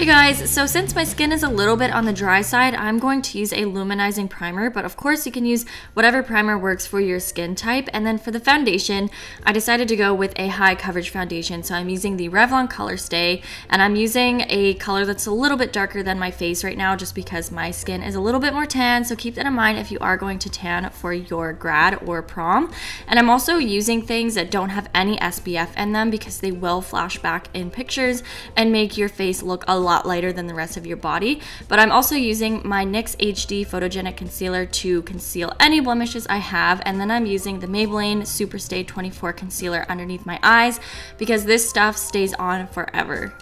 guys, so since my skin is a little bit on the dry side, I'm going to use a luminizing primer, but of course you can use whatever primer works for your skin type. And then for the foundation, I decided to go with a high coverage foundation. So I'm using the Revlon Color Stay, and I'm using a color that's a little bit darker than my face right now just because my skin is a little bit more tan. So keep that in mind if you are going to tan for your grad or prom. And I'm also using things that don't have any SPF in them because they will flash back in pictures and make your face look a lot lighter than the rest of your body. But I'm also using my NYX HD Photogenic Concealer to conceal any blemishes I have, and then I'm using the Maybelline Super Stay 24 Concealer underneath my eyes because this stuff stays on forever.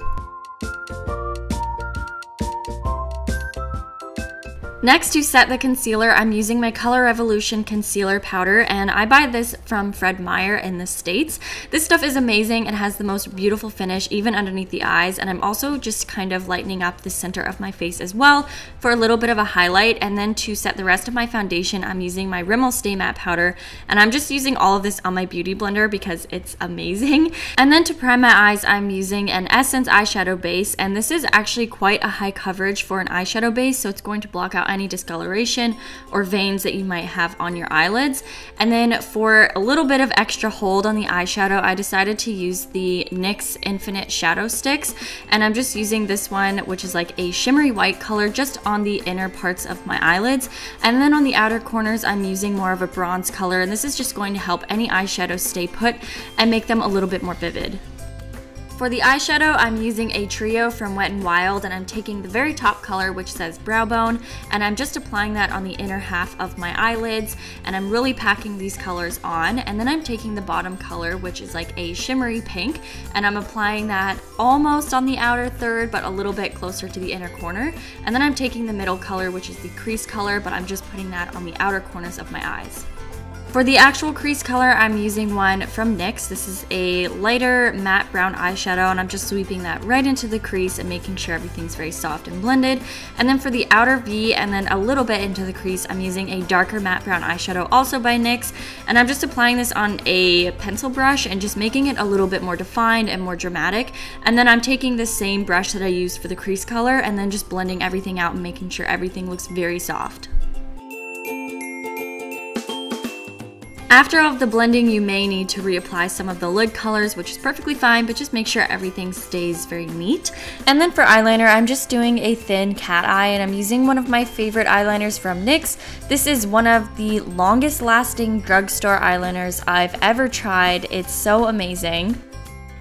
Next, to set the concealer, I'm using my Colorevolution concealer powder, and I buy this from Fred Meyer in the States. This stuff is amazing. It has the most beautiful finish even underneath the eyes, and I'm also just kind of lightening up the center of my face as well for a little bit of a highlight. And then to set the rest of my foundation, I'm using my Rimmel Stay Matte powder, and I'm just using all of this on my beauty blender because it's amazing. And then to prime my eyes, I'm using an Essence eyeshadow base, and this is actually quite a high coverage for an eyeshadow base, so it's going to block out any discoloration or veins that you might have on your eyelids. And then for a little bit of extra hold on the eyeshadow, I decided to use the NYX Infinite Shadow Sticks, and I'm just using this one, which is like a shimmery white color, just on the inner parts of my eyelids. And then on the outer corners, I'm using more of a bronze color, and this is just going to help any eyeshadow stay put and make them a little bit more vivid. For the eyeshadow, I'm using a trio from Wet n Wild, and I'm taking the very top color, which says Brow Bone, and I'm just applying that on the inner half of my eyelids, and I'm really packing these colors on. And then I'm taking the bottom color, which is like a shimmery pink, and I'm applying that almost on the outer third, but a little bit closer to the inner corner. And then I'm taking the middle color, which is the crease color, but I'm just putting that on the outer corners of my eyes. For the actual crease color, I'm using one from NYX. This is a lighter matte brown eyeshadow, and I'm just sweeping that right into the crease and making sure everything's very soft and blended. And then for the outer V and then a little bit into the crease, I'm using a darker matte brown eyeshadow, also by NYX, and I'm just applying this on a pencil brush and just making it a little bit more defined and more dramatic. And then I'm taking the same brush that I used for the crease color and then just blending everything out and making sure everything looks very soft. After all of the blending, you may need to reapply some of the lid colors, which is perfectly fine, but just make sure everything stays very neat. And then for eyeliner, I'm just doing a thin cat eye, and I'm using one of my favorite eyeliners from NYX. This is one of the longest lasting drugstore eyeliners I've ever tried. It's so amazing.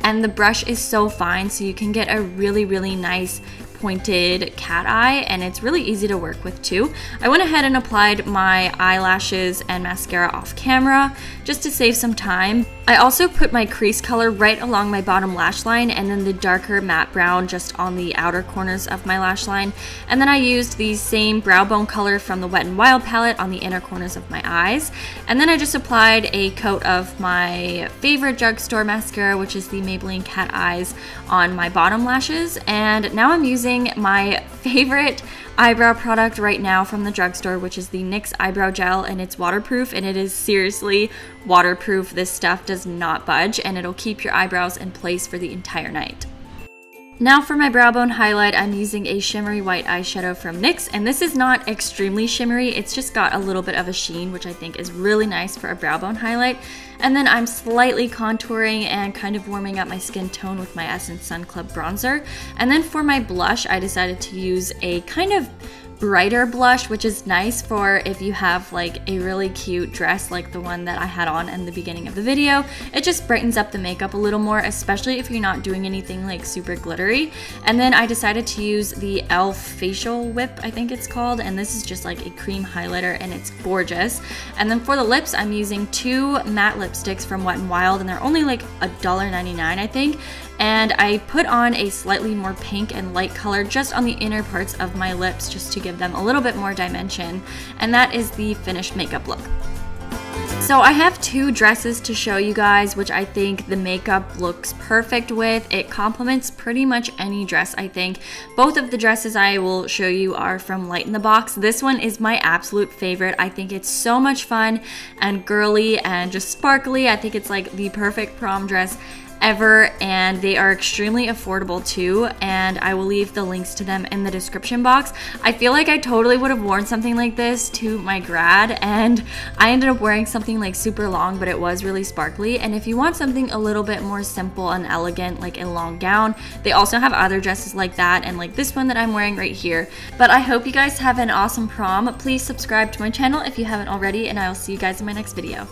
And the brush is so fine, so you can get a really nice pointed cat eye, and it's really easy to work with too. I went ahead and applied my eyelashes and mascara off camera just to save some time. I also put my crease color right along my bottom lash line, and then the darker matte brown just on the outer corners of my lash line. And then I used the same brow bone color from the Wet n Wild palette on the inner corners of my eyes. And then I just applied a coat of my favorite drugstore mascara, which is the Maybelline Cat Eyes, on my bottom lashes. And now I'm using my favorite eyebrow product right now from the drugstore, which is the NYX Eyebrow Gel, and it's waterproof, and it is seriously waterproof. This stuff does not budge, and it'll keep your eyebrows in place for the entire night. Now for my brow bone highlight, I'm using a shimmery white eyeshadow from NYX, and this is not extremely shimmery, it's just got a little bit of a sheen, which I think is really nice for a brow bone highlight. And then I'm slightly contouring and kind of warming up my skin tone with my Essence Sun Club bronzer. And then for my blush, I decided to use a kind of brighter blush, which is nice for if you have like a really cute dress like the one that I had on in the beginning of the video. It just brightens up the makeup a little more, especially if you're not doing anything like super glittery. And then I decided to use the e.l.f. Facial Whip, I think it's called, and this is just like a cream highlighter, and it's gorgeous. And then for the lips, I'm using two matte lipsticks from Wet n Wild, and they're only like $1.99, I think. And I put on a slightly more pink and light color just on the inner parts of my lips just to give them a little bit more dimension. And that is the finished makeup look. So I have two dresses to show you guys, which I think the makeup looks perfect with. It complements pretty much any dress, I think. Both of the dresses I will show you are from Light in the Box. This one is my absolute favorite. I think it's so much fun and girly and just sparkly. I think it's like the perfect prom dress ever, and they are extremely affordable too, and I will leave the links to them in the description box. I feel like I totally would have worn something like this to my grad, and I ended up wearing something like super long, but it was really sparkly. And if you want something a little bit more simple and elegant, like a long gown, they also have other dresses like that, and like this one that I'm wearing right here. But I hope you guys have an awesome prom. Please subscribe to my channel if you haven't already, and I will see you guys in my next video.